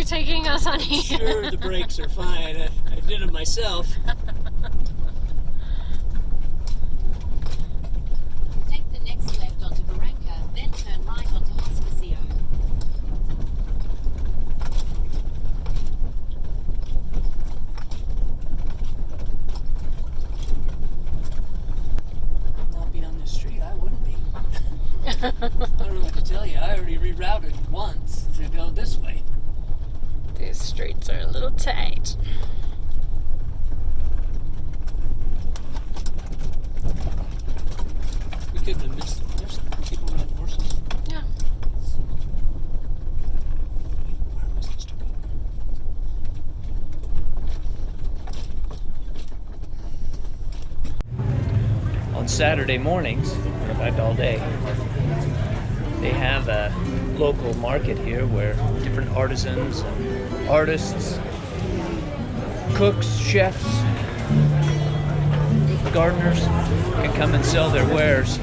you taking us, honey? Sure, the brakes are fine. I did them myself. Take the next left onto Parroquia, then turn right onto Hospicio. Not be on this street, I wouldn't be. I don't know what to tell you. I already rerouted once to go this way. These streets are a little tight. We could have missed. There's people riding horses. Yeah. Where am I supposed to go? On Saturday mornings, in fact all day, they have a local market here where different artisans and artists, cooks, chefs, gardeners can come and sell their wares.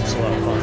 It's a lot of fun.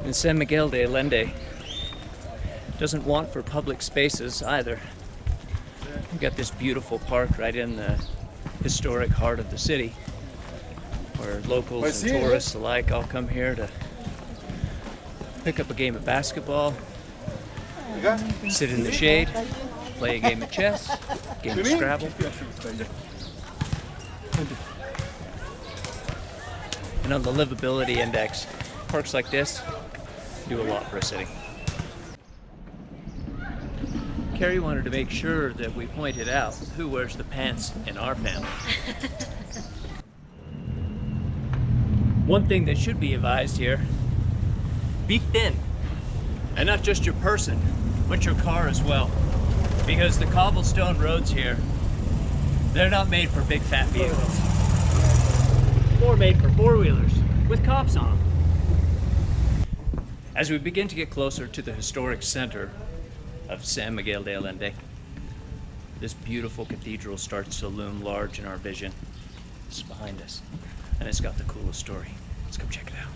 And San Miguel de Allende doesn't want for public spaces either. We've got this beautiful park right in the historic heart of the city, where locals and tourists alike all come here to pick up a game of basketball, sit in the shade, play a game of chess, a game of Scrabble. And on the livability index, parks like this do a lot for a city. Carrie wanted to make sure that we pointed out who wears the pants in our family. One thing that should be advised here, be thin. And not just your person, but your car as well. Because the cobblestone roads here, they're not made for big fat vehicles. Or made for four-wheelers with cops on them. As we begin to get closer to the historic center of San Miguel de Allende, this beautiful cathedral starts to loom large in our vision. It's behind us, and it's got the coolest story. Let's come check it out.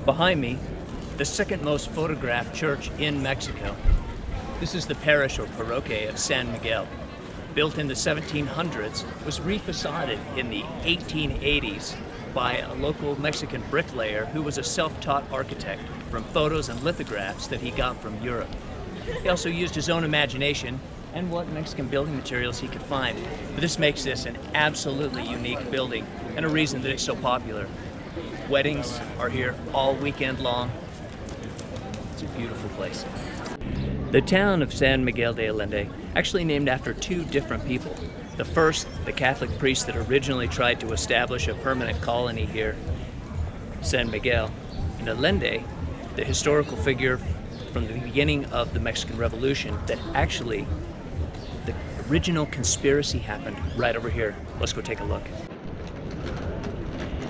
Behind me, the second most photographed church in Mexico. This is the parish or Parroquia of San Miguel. Built in the 1700s, was refacaded in the 1880s by a local Mexican bricklayer who was a self-taught architect from photos and lithographs that he got from Europe. He also used his own imagination and what Mexican building materials he could find. But this makes this an absolutely unique building and a reason that it's so popular. Weddings are here all weekend long. It's a beautiful place. The town of San Miguel de Allende, actually named after two different people. The first, the Catholic priest that originally tried to establish a permanent colony here, San Miguel, and Allende, the historical figure from the beginning of the Mexican Revolution, that actually the original conspiracy happened right over here. Let's go take a look.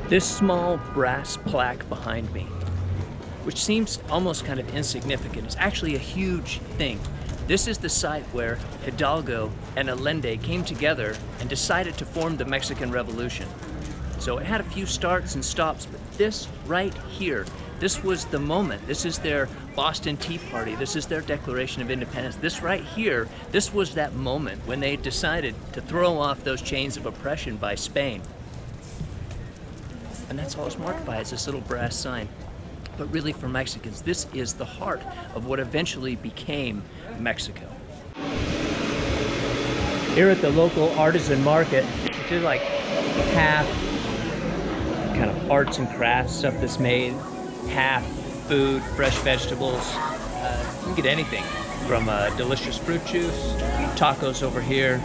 This small brass plaque behind me, which seems almost kind of insignificant, is actually a huge thing. This is the site where Hidalgo and Allende came together and decided to form the Mexican Revolution. So it had a few starts and stops, but this right here, this was the moment. This is their Boston Tea Party. This is their Declaration of Independence. This right here, this was that moment when they decided to throw off those chains of oppression by Spain. And that's all it's marked by, is this little brass sign. But really, for Mexicans, this is the heart of what eventually became Mexico. Here at the local artisan market, which is like half kind of arts and crafts stuff that's made, half food, fresh vegetables. You can get anything from delicious fruit juice, tacos over here,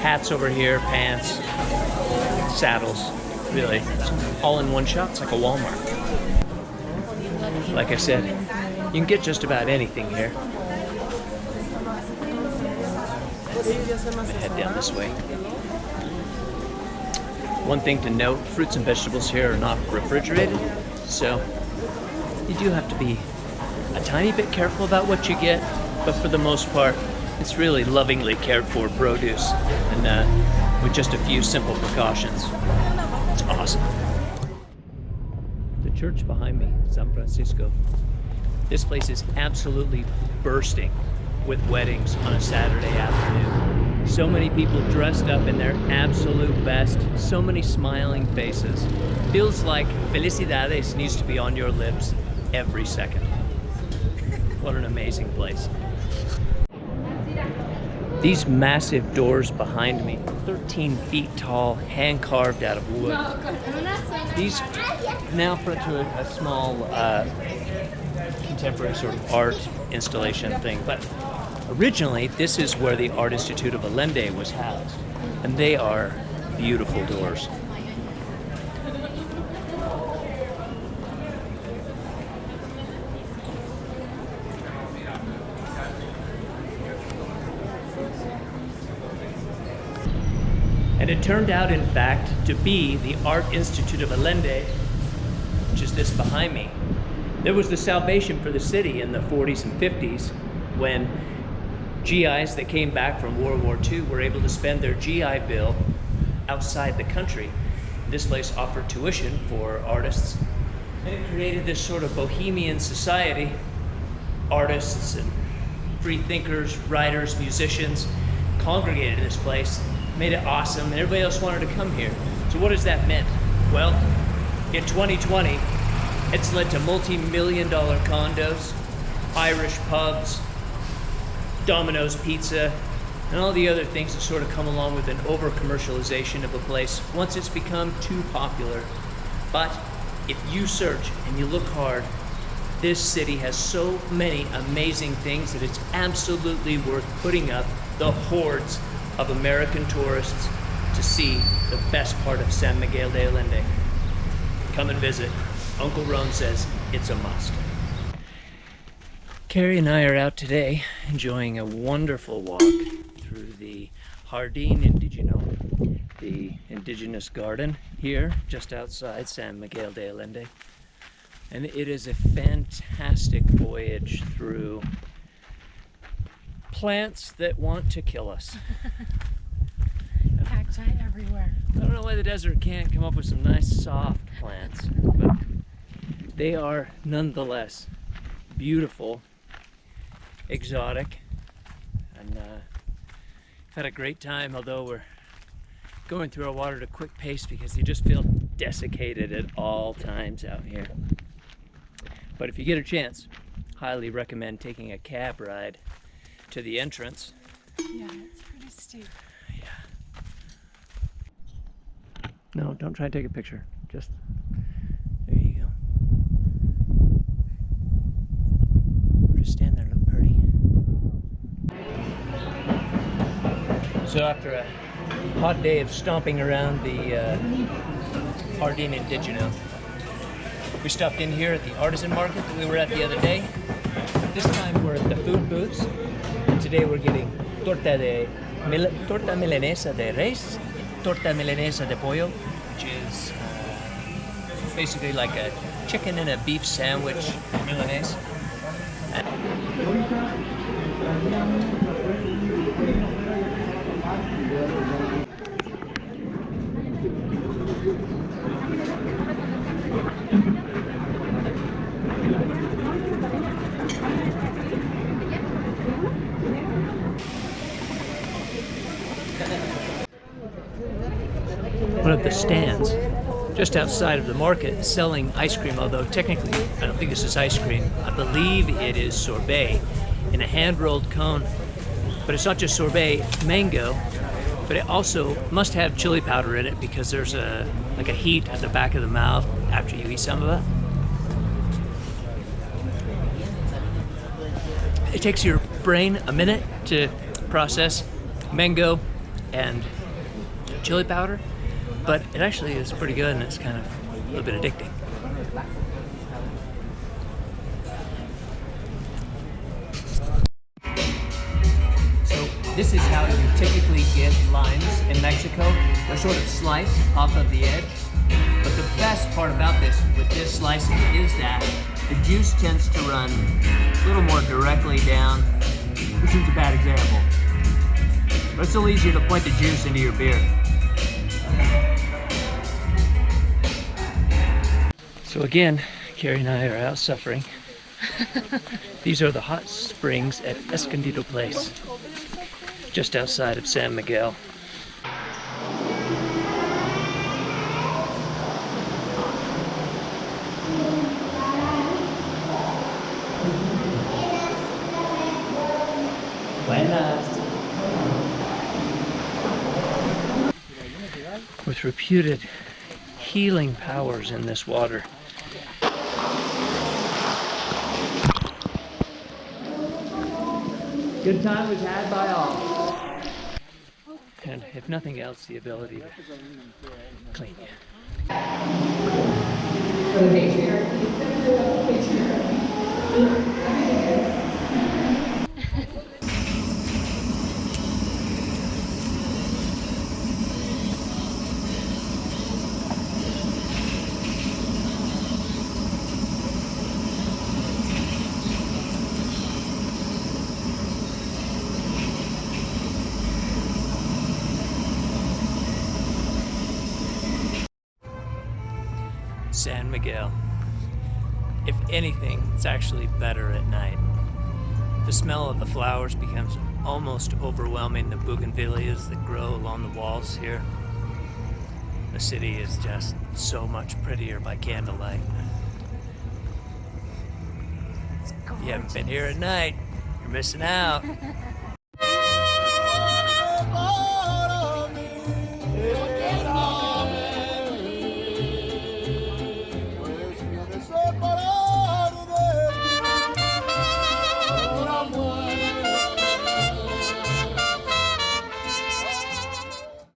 hats over here, pants, saddles. Really, it's all in one shop. It's like a Walmart. Like I said, you can get just about anything here. I'm gonna head down this way. One thing to note, fruits and vegetables here are not refrigerated, so you do have to be a tiny bit careful about what you get, but for the most part, it's really lovingly cared for produce, and with just a few simple precautions. It's awesome. The church behind me, San Francisco, this place is absolutely bursting with weddings on a Saturday afternoon. So many people dressed up in their absolute best, so many smiling faces. Feels like felicidades needs to be on your lips every second. What an amazing place. These massive doors behind me, 13 feet tall, hand carved out of wood. These now put to a small contemporary sort of art installation thing, but originally this is where the Art Institute of Allende was housed, and they are beautiful doors. And it turned out, in fact, to be the Art Institute of Allende, which is this behind me. There was the salvation for the city in the 40s and 50s when GIs that came back from World War II were able to spend their GI bill outside the country. This place offered tuition for artists, and it created this sort of bohemian society. Artists and free thinkers, writers, musicians congregated in this place, made it awesome, and everybody else wanted to come here. So what has that meant? Well, in 2020, it's led to multi-million-dollar condos, Irish pubs, Domino's Pizza, and all the other things that sort of come along with an over-commercialization of a place once it's become too popular. But if you search and you look hard, this city has so many amazing things that it's absolutely worth putting up the hordes of American tourists to see the best part of San Miguel de Allende. Come and visit. Uncle Ron says it's a must. Carrie and I are out today enjoying a wonderful walk through the Jardín Indigeno, the indigenous garden here just outside San Miguel de Allende. And it is a fantastic voyage through plants that want to kill us. Cacti everywhere. I don't know why the desert can't come up with some nice soft plants, but they are nonetheless beautiful, exotic, and had a great time, although we're going through our water at a quick pace because you just feel desiccated at all times out here. But if you get a chance, highly recommend taking a cab ride to the entrance. Yeah, it's pretty steep. Yeah. No, don't try and take a picture. Just, there you go. Or just stand there and look pretty. So after a hot day of stomping around the Jardín Indigeno, We stopped in here at the artisan market that we were at the other day. This time we're at the food booths. Today we're getting torta milanesa de res, torta milanesa de pollo, which is basically like a chicken and a beef sandwich milanese. One of the stands just outside of the market selling ice cream, although technically I don't think this is ice cream. I believe it is sorbet in a hand-rolled cone. But it's not just sorbet, it's mango, but it also must have chili powder in it because there's like a heat at the back of the mouth after you eat some of it. It takes your brain a minute to process mango and chili powder, but it actually is pretty good and it's kind of a little bit addicting. So this is how you typically get limes in Mexico. They're sort of sliced off of the edge. But the best part about this, with this slicing, is that the juice tends to run a little more directly down. This is a bad example. But it's still easier to point the juice into your beer. So again, Carrie and I are out suffering. These are the hot springs at Escondido Place, just outside of San Miguel. Buenas. With reputed healing powers in this water. Good time was had by all. And if nothing else, the ability to clean you. San Miguel. If anything, it's actually better at night. The smell of the flowers becomes almost overwhelming, the bougainvilleas that grow along the walls here. The city is just so much prettier by candlelight. If you haven't been here at night, you're missing out.